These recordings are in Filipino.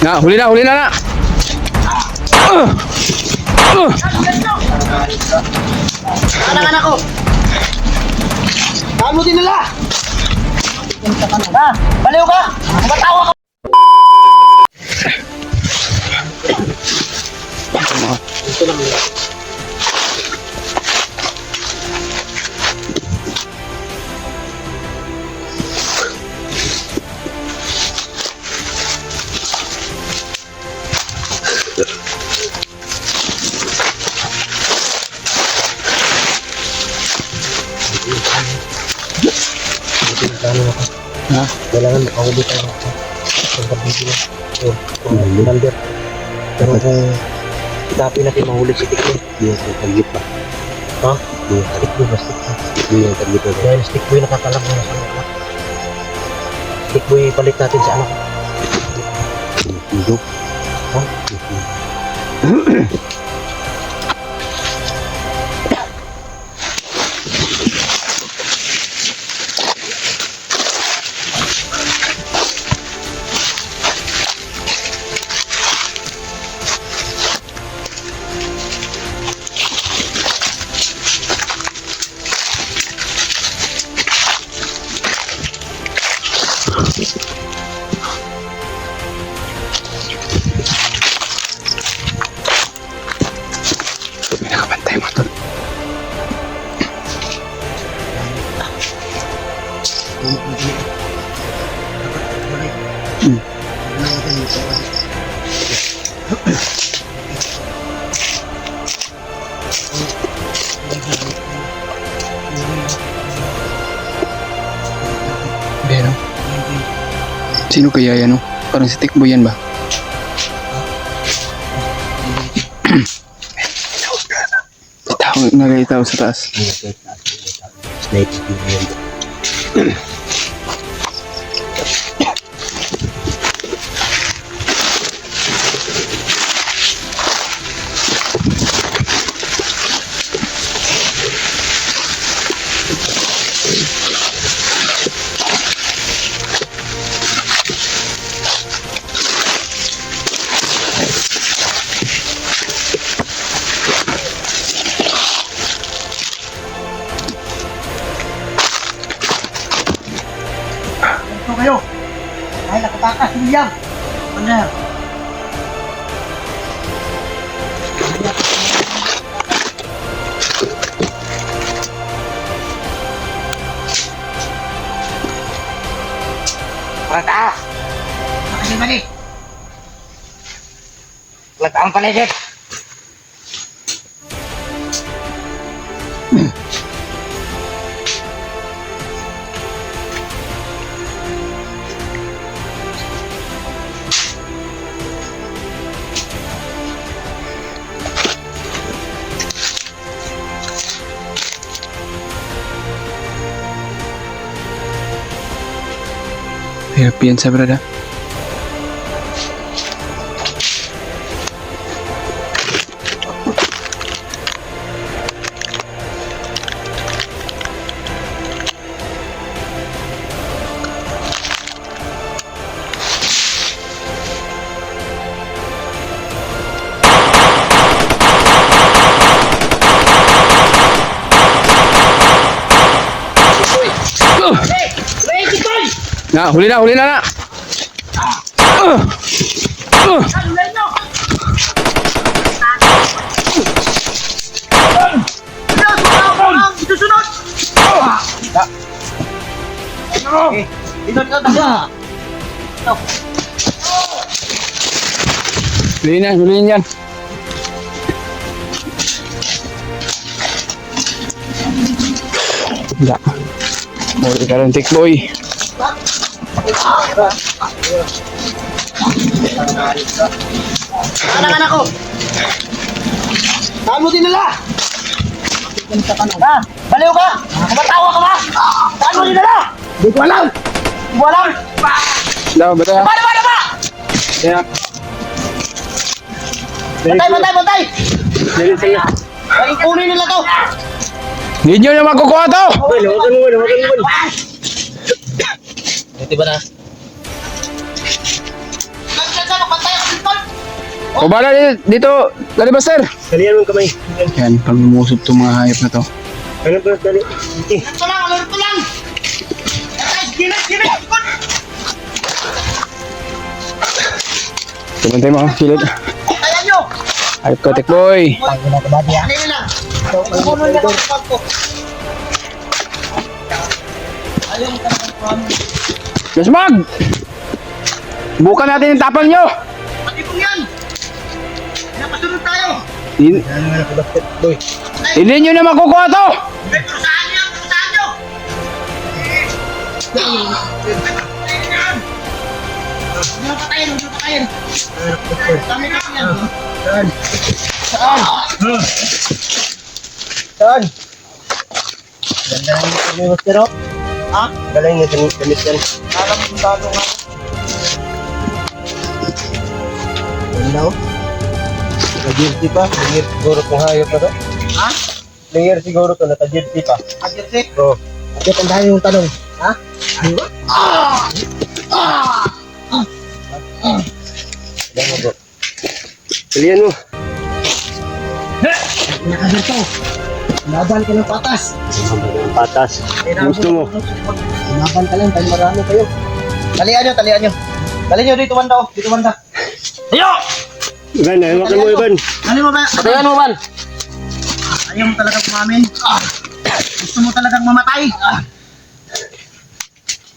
Huli na. Anak-anak ko. Saan mo dinala? Baliw ka! Matawa ka! Ito lang yun. Ha? Kailangan makahuli tayo ng kabigi na o number. Pero kung itapi natin mahuli si Tikbo, di yung target ba? Ha? Di yung Tikbo ba? Di yung target ba? Dahil si Tikbo yung nakakalam mo na sa mga Tikbo yung palit natin sa anak. Hidup. Ha? Nakabantay mo tol. Pero sino kaya yan? Parang si Tikbo yan ba? Nalitaw sa taas. Snake yun. Ito kayo. Dahil nakatakas si William. Ano? Pagtaas! Mali. Lagtaan paligid. Hirap yan sa brada. Huli na. Huliin yan. Wala. Muli ka rin, Tikboy. Anak-anak ko. Saan mo dinala? Baliw ka! Matawa ka ba? Saan mo dinala? Hindi ko alam! Hindi ko alam! Bata. Ba? Yeah. Bantay! Laging kunin nila to! Hindi nyo na makukuha to! Huwag ka. Ito ba na? Bantay O bala dito. Dali Buster. Dalihan mo ang kamay. Yan, pag lumusog itong mga hayop na to. Ano ba? Dali. Ito lang. Gilid. Tumantay mo, silid. Kaya nyo. Hayop ka, Tikboy. Ano yun lang? Puno niya ng pag ko. Ayaw mo ka ng Gasmag! Bukan natin yung tapang nyo! pati kong yan. Napasunod tayo. Ano ka basket boy? Hindi nyo na makukuha to! May prusahan niya. Huwag na patayin. Dami kasi yan. Saan? Ganda lang yung kamay pero. Ha? Galing yung gamit yan. Alam mo bago nga. Ganda o. Naka-jersey pa. Layer siguro kung hayop na to. Ha? Layer siguro to. Naka-jersey pa. Agilsik. Oo. Bakit ang dami yung tanong? Ha? Ganda mo bro. Pilihan mo. Nakaganto. Laban ka ng patas. Ang patas. Gusto mo. Laban ka lang. Tayo marami kayo. Talian nyo. Talian nyo dito banda. Ayo! Iban, hawakan mo Iban. Ano mo ba? Patayan mo, Ban. Ayaw mo talagang kumamin. Gusto mo talagang mamatay.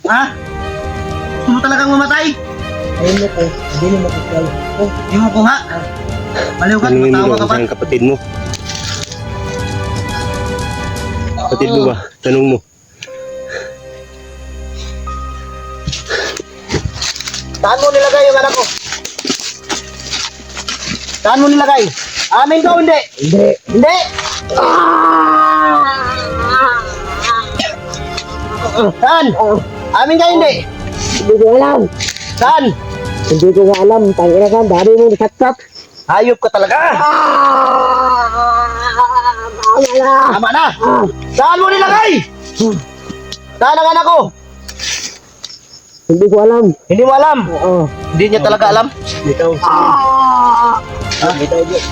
Ha? Gusto mo talagang mamatay? Ayun mo po. Hindi mo makikala. Hindi mo kuha. Baliw ka, Tanungin mo matawa daw ka kung pa. saan kapatid mo. Kapatid mo ba? Tanong mo. Saan mo nilagay yung anak ko? Saan mo nilagay? Amin ka o hindi? Hindi! Saan? Amin ka hindi? Hindi ko alam. Saan? Hindi ko alam. Tangina ka. Dari mo nakatap. Hayop ka talaga! Tama na! Saan mo nilagay? Saan ang anak ko? Hindi ko alam. Hindi mo alam? Oo. Hindi niya talaga alam? Bitaw. Bitaw dyan.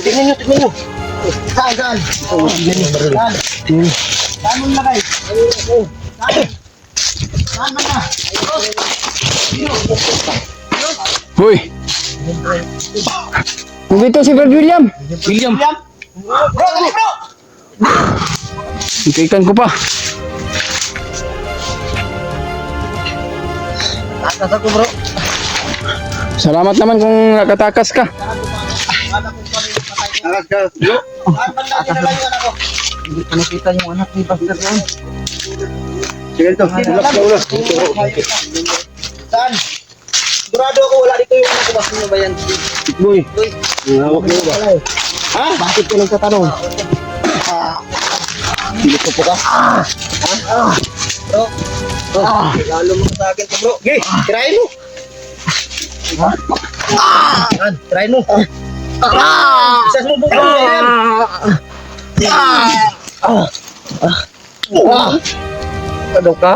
Tingnan nyo. Saan? Saan? Saan mo nilagay? Saan ba na? Hoy! Nandito si Brad William! William? Bro, dali bro! Ikikan ko pa. Takas ako bro. Salamat naman kung nakatakas ka. Takas ka. Saan banda nilagay yung anak ko? Hindi ko nakita yung anak ni Pastor Ron. Sige ito. Relax ka ulo. Saan? Sigurado ako wala dito yung anak ko. Basta mo ba yan? Boy. Hawak mo ba? Ha? Bakit ka nagtatanong? Gusto po ka? Bro. Lalo mo sa akin to bro. Okay, tirahin mo. Yan, tirahin mo. Isas mo buka mo yan. Ano ka?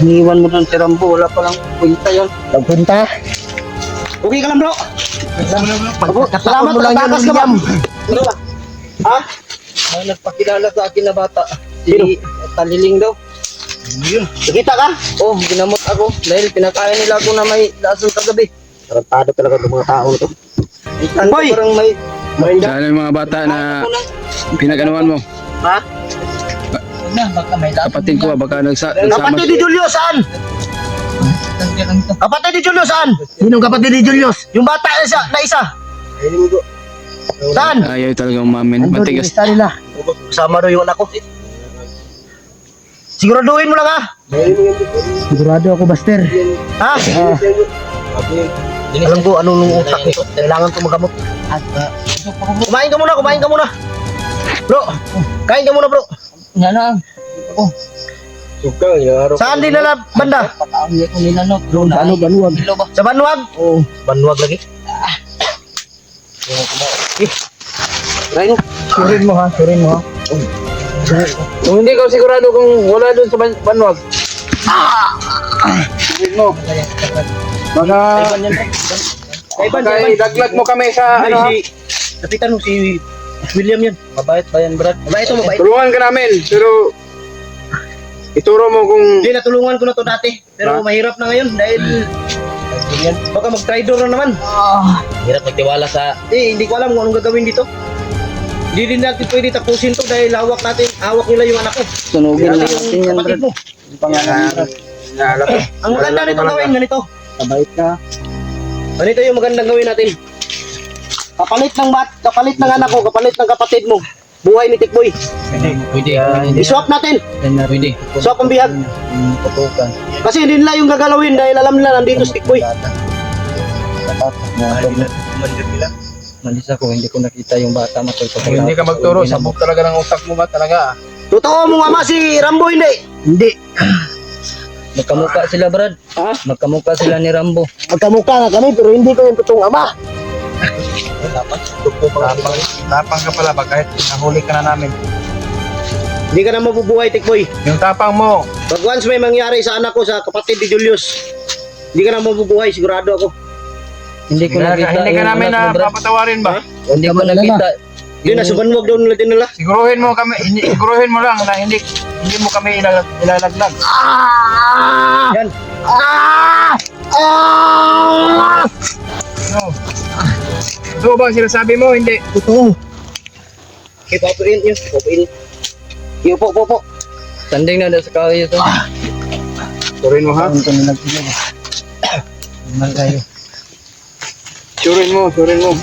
Iniwan mo ng tirambo. Wala palang punta yan. Nagpunta? Okay ka lang bro. Salamat mo lang yan, nakatakas ka ba? Bro, ha? May nagpakilala sa akin na bata. Sino? Si Taliling daw. Nakita ka? Oh, ginamot ako dahil pinakain nila ako na may lasang kagabi. Tarantado talaga ng mga tao to. Boy! Parang may Sana yung mga bata na pinag-anuan mo. Ha? baka may lasang. Kapatid ko baka nagsama. Kapatid ni Julius, saan? Kapatid ni Julius, saan? Sinong kapatid ni Julius? Yung bata na isa. Saan? Ayaw talaga umamin. Matigas. nila. Sama daw yung anak ko. Siguraduhin mo lang ha. Sigurado ako, Buster. Ha? Alam ko anong utak nito. Kailangan ko magamot. Kumain ka muna. Bro, kain ka muna bro. Nana. Sugkang, inararo. Saan din na banda? Pataawin ko nila no. Doon sa ano, Banuwag. Sa Banwag? Oo. Banwag lagi? Right? Surin mo ha. Kung hindi ka sigurado kung wala doon sa Banwag. Surin mo. Baka Ivan, Baka idaglag mo kami sa ano. si Kapitan mo, si William yan. Mabait ba yan, Brad? Mabait to, mabait. Tulungan ka namin, pero ituro mo kung Hindi, natulungan ko na to dati. Pero mahirap na ngayon dahil baka mag-tridor na naman. Hirap magtiwala sa... Hindi ko alam kung anong gagawin dito. Hindi din natin pwede tapusin to dahil hawak nila yung anak ko. Sunugin Grabe natin yung yan, kapatid Brad. mo. naalala ko. Ang maganda nito gawin, ganito. Mabait ka. Ganito yung magandang gawin natin. Kapalit ng anak ko, kapalit ng kapatid mo. Buhay ni Tikboy. Pwede. I-swap natin. Pwede. Swap ang bihag. Tutukan. Kasi hindi nila yung gagalawin dahil alam nila nandito si Tikboy. Malis ako, hindi ko nakita yung bata matulog. Kung hindi ka magturo, sabog talaga ng utak mo ba talaga? Totoo mo ama si Rambo, hindi. Hindi. Magkamukha sila, Brad. Ha? Magkamukha sila ni Rambo. Magkamukha na kami pero hindi ko yung totoong ama. Tapang ka pala ba kahit nahuli ka na namin. Hindi ka na mabubuhay, Tikboy. Yung tapang mo, Pag once may mangyari sa anak ko, sa kapatid ni Julius, hindi ka na mabubuhay, sigurado ako. Hindi ko nakita hindi ka yung namin anak mo, na Brad. papatawarin ba? Hindi ko nakita. Hindi na, subanwag daw nila din nila. Siguruhin mo lang na hindi mo kami ilalaglag. Yan. No. Totoo ba ang sinasabi mo? Hindi. Totoo. Okay, papuin yun. Papuin. Upo. Tanding na sa kayo ito. Surin mo ha? Surin mo.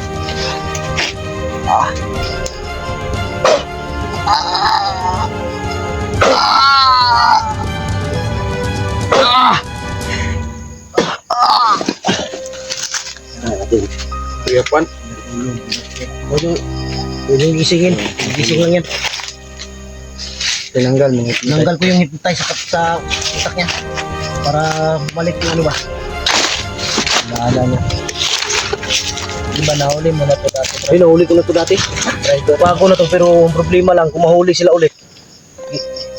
Kuya Juan, Huwag yung gisingin. Gising lang yan. Tinanggal mga Nanggal ko yung hypnotize sa utak niya. Para bumalik yung ano ba. Naala niya. Di ba nahuli mo na ito dati? Ay, nahuli ko na to dati. Bago na to pero ang problema lang, kung mahuli sila ulit,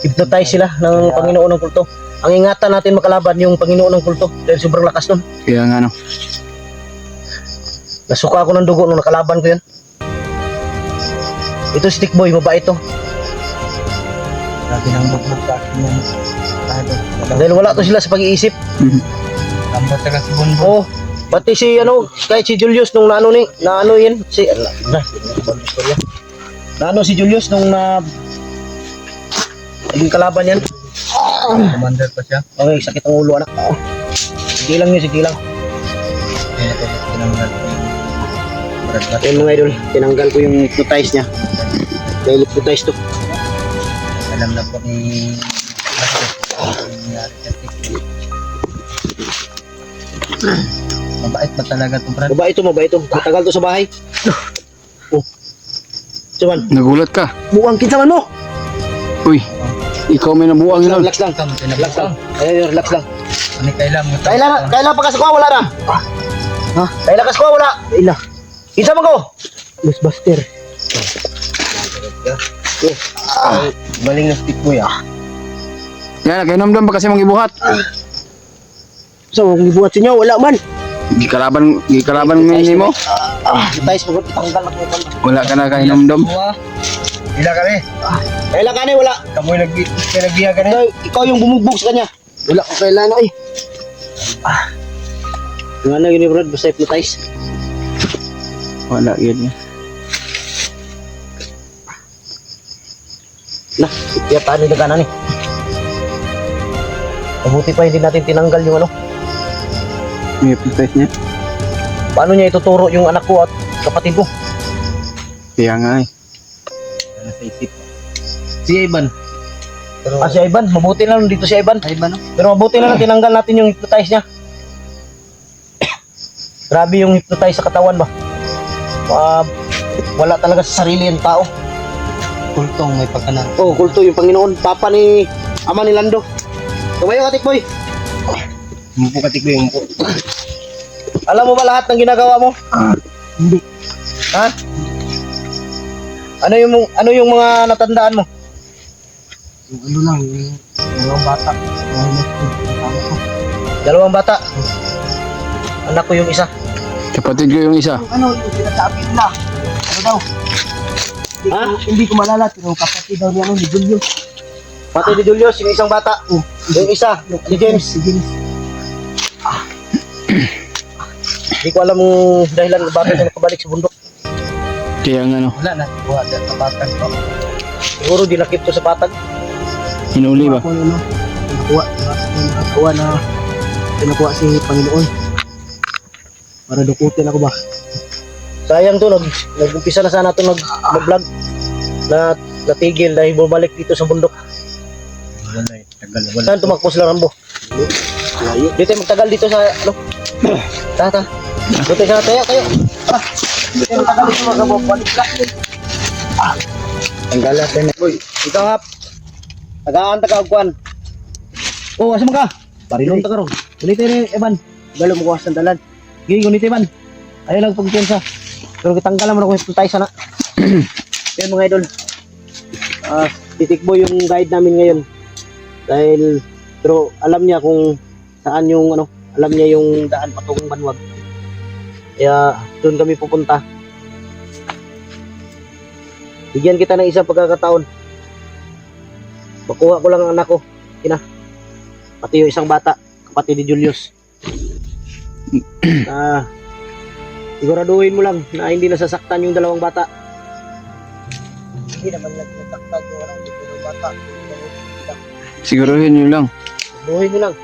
hypnotize sila ng Panginoon ng kulto. Ang ingatan natin makalaban yung Panginoon ng kulto dahil sobrang lakas nun. Kaya nga no. Nasuka ako ng dugo nung nakalaban ko yun. Ito si Tikboy, mabait to. Grabe nang magbog sa akin yan. Dahil wala to sila sa pag-iisip. Lambat ka si Bonbon. Oo. Pati si kahit si Julius nung naano yan, naano si Julius nung naging kalaban yan. Commander pa siya. Okay, sakit ang ulo anak. Sige lang. Tinanggal ko yung Brad. Ayun mga idol, tinanggal ko yung hypnotize niya. Dahil hypnotize to. Alam na po ni nangyari sa TikTok. Mabait pa talaga itong Brad. Mabait to. Matagal to sa bahay. Oh. Cuman, Nagulat ka. buwang kinsaman mo. Uy, ikaw may nabuang yun. Relax lang. Ayun, relax lang. Ano kailan mo? Kailan pa kaskuha, wala na. Ha? Kailan kaskuha, wala. Ila. Kinsa man ko? Ghostbuster. Baling na stick mo ya. Yan, nakinamdam ba kasi mong ibuhat? So, kung ibuhat sa inyo, wala man. Gikalaban ngayon mo? Hypnotize mo, tanggal na ko. Wala ka na kainamdam? Ila kami. Kailan ka wala. Kamoy nagbiya ka Ikaw yung bumugbog sa kanya. Wala ko kailan ay. Yung ano yun Brad, basta hypnotize. Wala yun. Nah, kaya paano yung kanan eh. Mabuti pa hindi natin tinanggal yung ano. May hypnotize niya. Paano niya ituturo yung anak ko at kapatid ko? Kaya nga eh. Nasa isip. Si Ivan. Si Ivan, mabuti na lang dito si Ivan. Pero mabuti na lang tinanggal natin yung hypnotize niya. Grabe yung hypnotize sa katawan ba? Wala talaga sa sarili yung tao. Kultong may pagkanan. Oh, kulto yung Panginoon. Papa ni Ama ni Lando. Tumayo ka, Tikboy. Mumpo ka tikbo yung mumpo. Alam mo ba lahat ng ginagawa mo? Hindi. Ha? Ano yung mga natandaan mo? Yung ano lang, yung dalawang bata. Dalawang bata. Anak ko yung isa. Kapatid ko yung isa. Ano yung sinasabi nila? Ano daw? Ha? Hindi ko malala, pero kapatid daw niya ni Julio. Pati ni Julius, yung isang bata. Yung isa, si James. Si James. Hindi ko alam yung dahilan kung bakit siya nakabalik sa bundok. Kaya nga no, Wala na, buhat at kapatan ko. Siguro dinakip to sa patag. hinuli ba? Ako ano, nakuha na pinakuha si Panginoon. Para dukutin ako ba? Sayang to, nag-umpisa na sana to mag-vlog. Natigil dahil bumalik dito sa bundok. Wala eh, tagal na Saan tumakbo sila Rambo? Dito tayo magtagal dito sa ano? Tata. Dito sa tayo kayo. Dito tayo tagal dito mga balik ka. Ang galas na. Uy, ikaw hap. Tagaan tagaagkuan. Oh, asa ka? Parilong ta karon. Gunit ni Evan. Galo mo kuwas sandalan. Gini gunit Evan. Ayo lang pagpiensa. Pero kitanggalan mo na ko tayo sana. Yan mga idol. Titikbo yung guide namin ngayon. Dahil pero alam niya kung saan yung ano, alam niya yung daan patungong Banwag. Kaya doon kami pupunta. Bigyan kita ng isang pagkakataon. Makuha ko lang ang anak ko. Pati yung isang bata, kapatid ni Julius. Siguraduhin mo lang na hindi nasasaktan yung dalawang bata. Hindi naman nagtataktan yung ano, yung bata. Siguruhin nyo lang. Siguraduhin mo lang.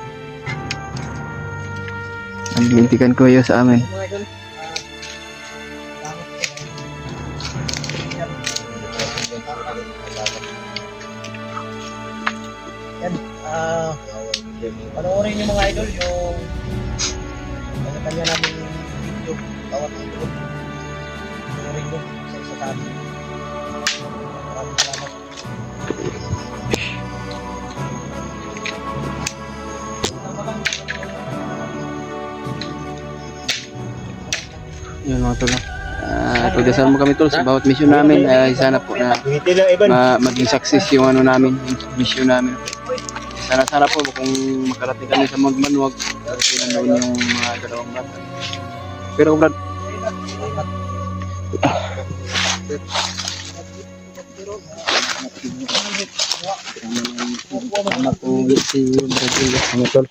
Ang lintikan ko yun sa amin. Mga idol, panoorin yung mga idol yung kanya namin video bawat idol. Panoorin nyo sa isa tabi. Maraming salamat. Yun mga tol. Pagdasal mo kami tol sa bawat mission namin. Sana po na maging success yung ano namin, yung mission namin. Sana po kung makarating kami sa Magmanwag, kailan doon yung mga dalawang bata. Pero Brad, Sama ko si Bradley. Ano tol?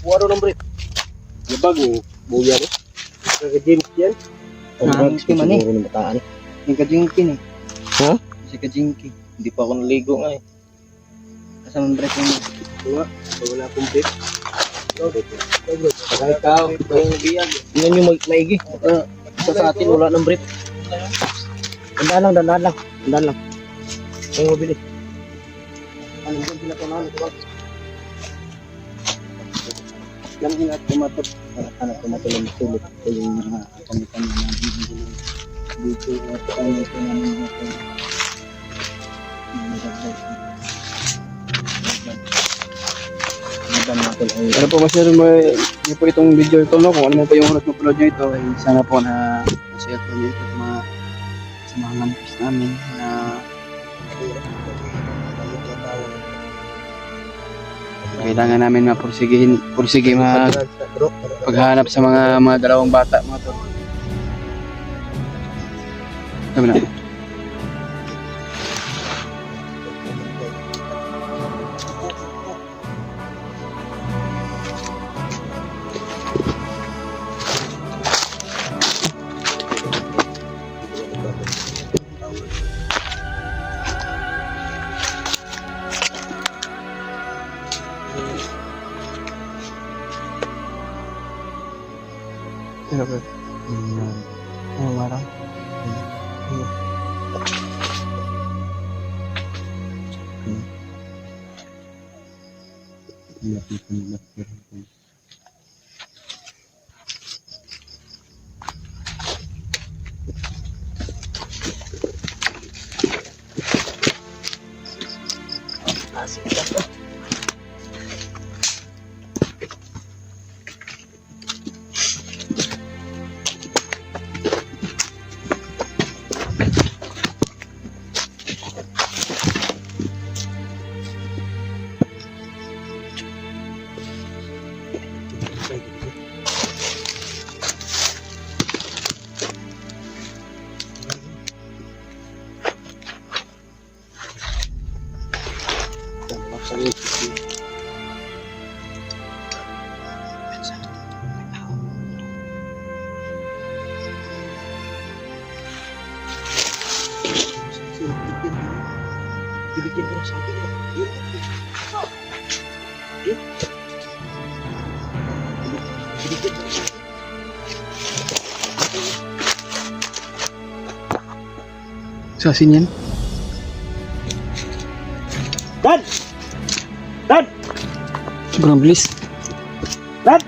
Waro ng brief. Labag mo. Buya mo. Kaya James yan. Ang team ani. siguro ng bataan. Yung kajingki eh. Ha? Si kajingki. Hindi pa ako naligo nga eh. Kasama ng break mo. Wala akong brief. Saka ikaw, ikaw yung biyag. Yan yung maigi. Isa sa atin wala ng brief. Dandan lang. Ang mabili. Ano yung pinatunahan ko ba? Yan ang tumatot. Anak tumatulong sulit. Ito yung mga kami-kami na bibili. Dito at kami ito namin dito. ano po masyado mo po itong video ito no? Kung ano mo po yung oras mo-upload nyo ito, sana po na share po nyo ito sa mga lampis namin na kailangan namin pursige paghanap sa mga dalawang bata mga tol. Sabi na. Ano ba? Ano marang? Binigyan ko ng sabi ko. Binigyan ko ng sabi. Sa asin yan. Dad! Dad! Sobrang bilis. Dad!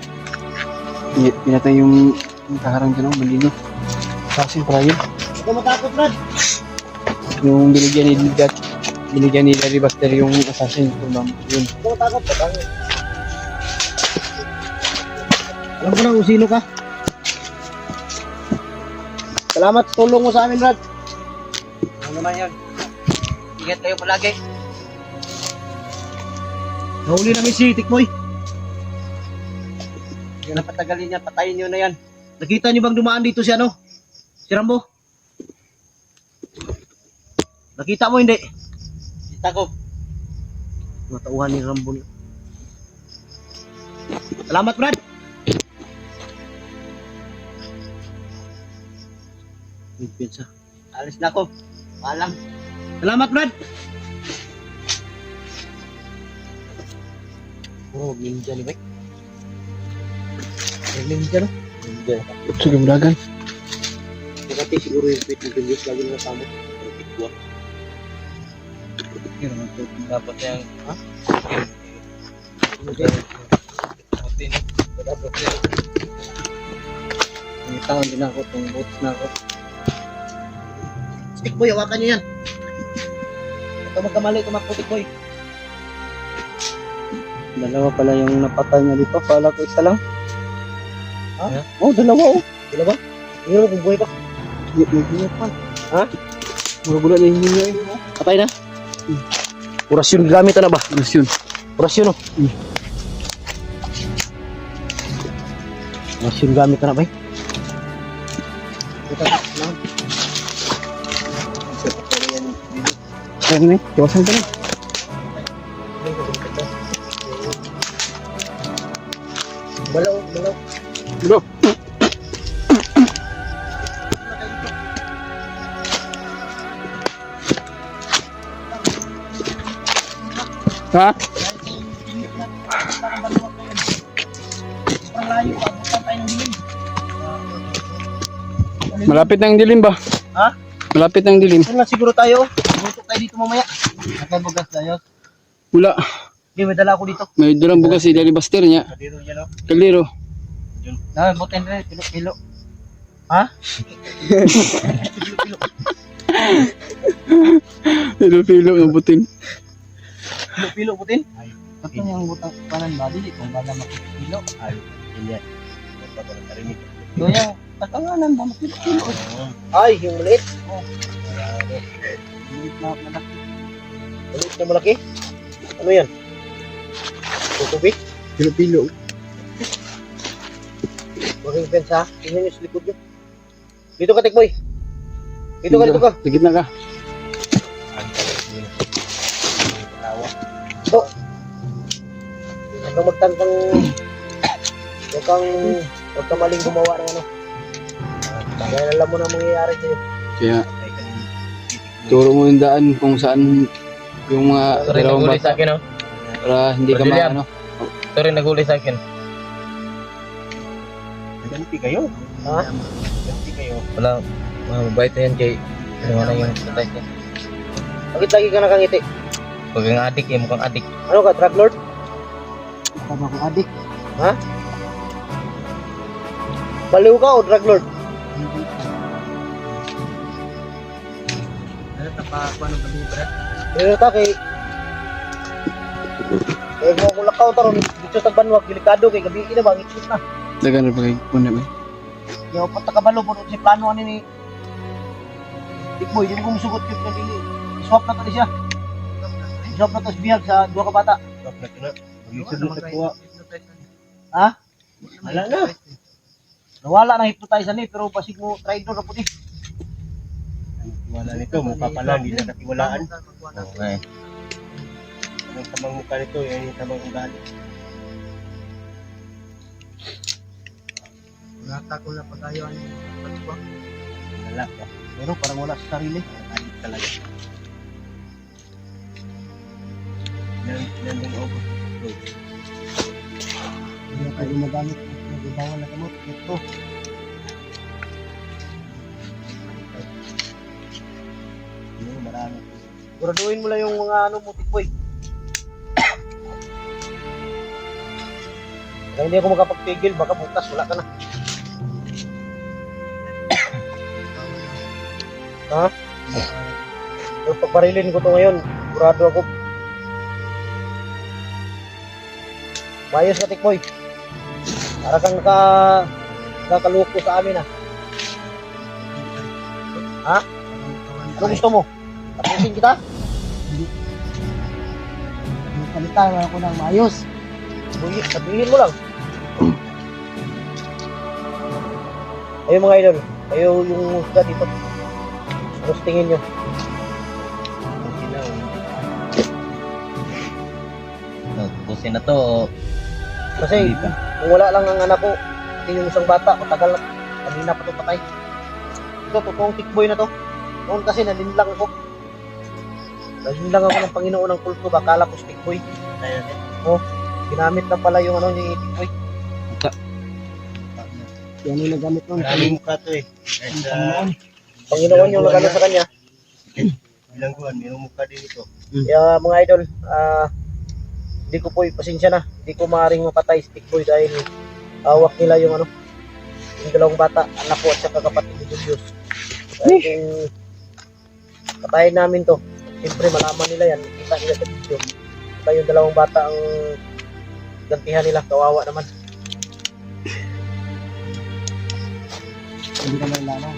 Pinatay yung kaharang dyan, malino. Sa asin pala yun. Huwag ka matakot, Dad. Yung binigyan ni Larry Buster yung assassin ko lang. Yun. Huwag ka matakot. Alam ko na kung sino ka. Salamat sa tulong mo sa amin, Dad. Ano naman yun? Ingat kayo palagi. Nahuli namin si Tikboy. Yung napatagalin niya, patayin nyo na yan. Nakita niyo bang dumaan dito si ano? Si Rambo? Nakita mo hindi? Kita ko. Mga tauhan ni Rambo. Salamat, Brad. May pizza. Alis na ako. Paalam. Salamat, Brad. Oh, ninja ni Mike. Ninja no? Ninja. Sige, mulagan. Makati siguro yung pit ng previous lagi na kasama. Pero Yun, dapat yung... Ha? Puti na. Dapat yung... Nangitangan din ako, itong boots na ako. Stick boy, hawakan niyo yan. Ito magkamali, tumakbo boy. Dalawa pala yung napatay niya dito. Kala ko isa lang. Ha? Oh, dalawa oh. Dalawa? Tingnan mo kung buhay pa. Hindi pa. Ha? Mura-gula na yung ninyo eh. Patay na? Orasyon gamit na ba? Terus yun. Orasyon oh. Orasyon gamit na ba? Ayan na eh. Iwasan ka na. Balaw, balaw. Bro. Ha? Malapit na ang dilim ba? Ha? Malapit na ang dilim. Saan lang siguro tayo? Butok tayo dito mamaya. Nakabugas tayo. Wala. Okay, may dala ako dito. May dalang bukas si Larry Buster niya. Dito yan oh. Kaliro. Na, butin rin. Pilo-pilo. Ha? Pilo-pilo ng butin. Pilo-pilo butin? Ito yung butang kanan ba? Dili kung bala makikilo. Ay, hindi. Ito ko narinig. Ito yung tatanganan ba makikilo. Ay, yung maliit. Maliit na malaki. Maliit na malaki. Ano yan? Tutubig? Pilo-pilo. Making pensa. Tingnan nyo sa likod nyo. Dito ka, Tikboy. Dito ka. Sa gitna ka. Ito. Huwag kang magtangkang... Huwag kang maling gumawa ng ano. Dahil alam mo na mangyayari sa'yo. Kaya turo mo yung daan kung saan yung mga Ito rin dalawang naghuli sa bata akin oh. para hindi ka Brazilian. maano. Ito rin naghuli sa akin. Ganti kayo. Ha? Ganti kayo. Wala. Mabait na yan kay... Ano na yung patay niya. Bakit lagi ka nakangiti? Pag ang adik eh, mukhang adik. Ano ka, drug lord? Tama kong adik. Ha? Baliw ka o drug lord? Ano tapakuha ng gabi, Brad? Pero ta kay... Eh, mo kung lakaw taron, dito sa banwag, delikado kay gabi na ba, ngitsit na. Dagan na pagay kuna ba. Yung patakabalo po si plano ani ni Tikboy, di mo kumusugot yung kanili. Swap na to ni siya. Swap na to si Bihag sa dua ka bata. Swap na to na. Mag-isod na sa kuha. Ha? Wala na. Nawala na hypnotize ni pero pasig mo traitor na puti. Wala nito, mukha pa lang, hindi na katiwalaan. Okay. Ang tamang mukha nito, yan yung tamang ugali. Nata ko na pagayaan yung pagkuha. Wala pa. Pero parang wala sa sarili. Adik talaga. Hindi na tayo magamit. Nagbibawal na kamot. Ito. Marami. Siguraduhin mo lang yung mga ano mo, tikboy. Kaya hindi ako makapagpigil, baka bukas wala ka na. Ha? Pero pagbarilin ko to ngayon, sigurado ako. Mayos ka, tikboy. Para kang nakaluko sa amin, ha? Ha? Ano gusto mo? Tapusin kita? Palitan ako ng maayos. Sabihin mo lang. Ayun mga idol, kayo yung musga dito. Tapos tingin nyo. Busin na to. Kasi kung wala lang ang anak ko, pati yung isang bata, matagal na. Kanina pa ito patay. Ito, totoong tikboy na to. Noon kasi nalinlang ako. Nalinlang ako ng Panginoon ng kulto, bakala ko si tikboy. Oh, ginamit na pala yung ano ni tikboy. Yan yung nagamit nun. Maraming mukha to eh. Panginoon yung nagano sa kanya. Ilang buwan, mayroong mukha din ito. Kaya mga idol, hindi ko po, pasensya na, hindi ko maaaring mapatay si tikboy dahil hawak nila yung ano, yung dalawang bata, anak ko at saka kapatid ni Julius. Dahil kung patayin namin to, siyempre malaman nila yan, kita nila sa video. Saka yung dalawang bata ang gantihan nila, kawawa naman. Hindi ka lang lalo.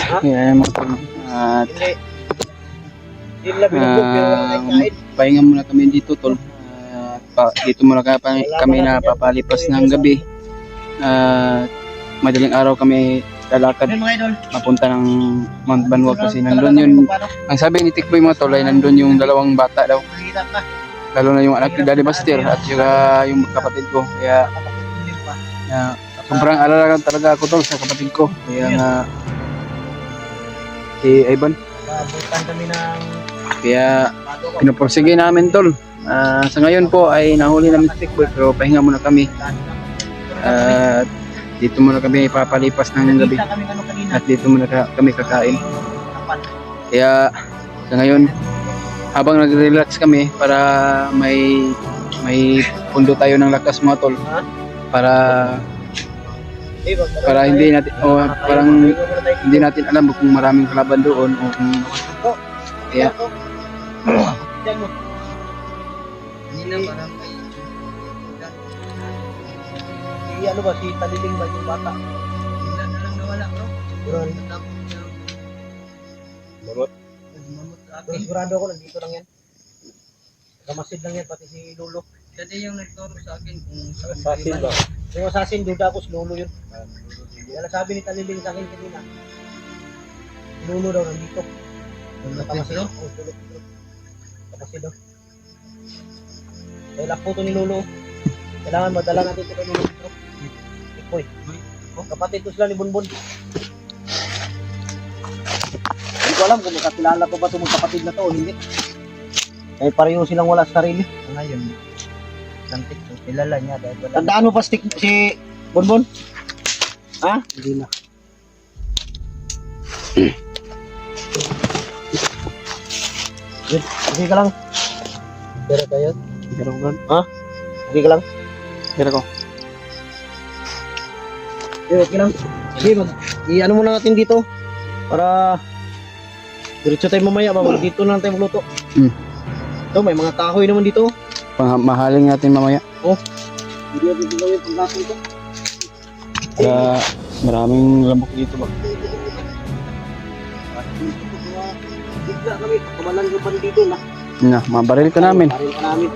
Kaya mga tol, at Hindi. Hindi nila binubog, pero wala tayong kain. pahinga muna kami dito tol. Dito muna kami na papalipas ng gabi. Madaling araw kami lalakad Ayun mga idol. mapunta ng Mount Banwag kasi nandun yun. Ang sabi ni Tikboy mga tol ay nandun yung dalawang bata daw. Mahirap na. Lalo na yung anak ni Daddy Master at saka yung kapatid ko. Kaya sobrang alala talaga ako tol sa kapatid ko. Kaya nga si Ivan. Pabutan kami ng Kaya bago ko. pinupursige namin tol. Sa ngayon po ay nahuli namin si Tikboy pero pahinga muna kami. At dito muna kami papalipas ng gabi. Nakita kami ano kanina. At dito muna kami kakain. Kapan. Kaya sa ngayon habang nag-relax kami para may pundo tayo ng lakas mga tol. Ha? Para Eh, wag ka para na hindi tayo. natin o parang Tayo muna tayo. hindi natin alam kung maraming kalaban doon o kung kaya Diyan mo. Si ano ba, si Taliling ba yung bata? Wala na lang nawala, bro. Pero sigurado ako, nandito lang yan. Kamasid lang yan, pati si Lolo. Dati yung nagturo sa akin kung Assassin ba? Yung assassin, duda ako si Lolo yun. Kaya sabi ni Taliling sa akin kanina, si Lolo daw nandito. Kamasid daw? Oo, tulog. Kamasid daw. Dahil lakpo to ni Lolo. Kailangan madala natin ito kay Lolo. Ikoy. Kapatid ko sila ni Bunbun. Hindi ko alam kung makakilala ko ba itong kapatid na to o hindi. Dahil pareho silang wala sa sarili. ngayon, santik ko, kilala niya dahil wala. Tandaan mo pa si Bunbun? Ha? Hindi na. Okay ka lang. Pero kayo? pero bro, Okay ka lang? pero ko Okay lang. Sige, i-ano muna natin dito. Para diretso tayo mamaya. Dito na lang tayo magluto. Ito, may mga kahoy naman dito. mahaling natin mamaya Hindi natin gawin paglato ito. para maraming lamok dito ba. Bigla kami. Kumalan ko pa dito na. Mabaril ka namin. Parin ka namin.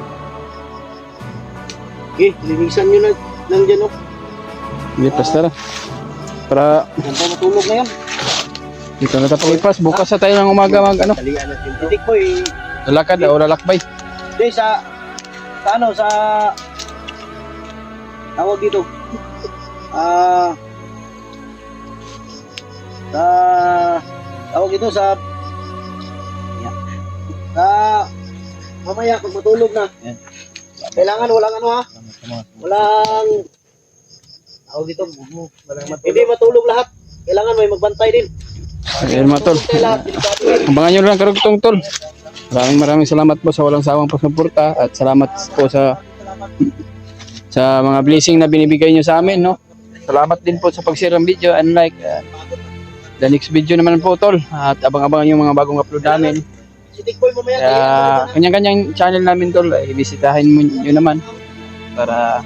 Okay, linisan nyo lang dyan. Lipas tara. Para Yan tayo matulog ngayon. dito na tayo paglipas. Bukas na tayo ng umaga mag ano. Dalian natin. Titik ko eh. Lalakad o lalakbay. Hindi, sa ano, sa tawag dito. Sa tawag dito sa Mamaya, pag matulog na. Yan. Kailangan walang ano ha. Walang... Tawag dito. Hindi matulog lahat. Kailangan may magbantay din. Ayan mga tol. Magbantay lahat. Delikado yun. Abangan nyo lang karugtong tol. Maraming salamat po sa walang sawang pagsuporta at salamat po sa mga blessing na binibigay nyo sa amin, no? Salamat din po sa pag-share ng video and like. The next video naman po tol at abang-abangan yung mga bagong upload namin. Si Tikboy mamaya. Kaya kanya-kanyang channel namin tol, bisitahin mo nyo naman para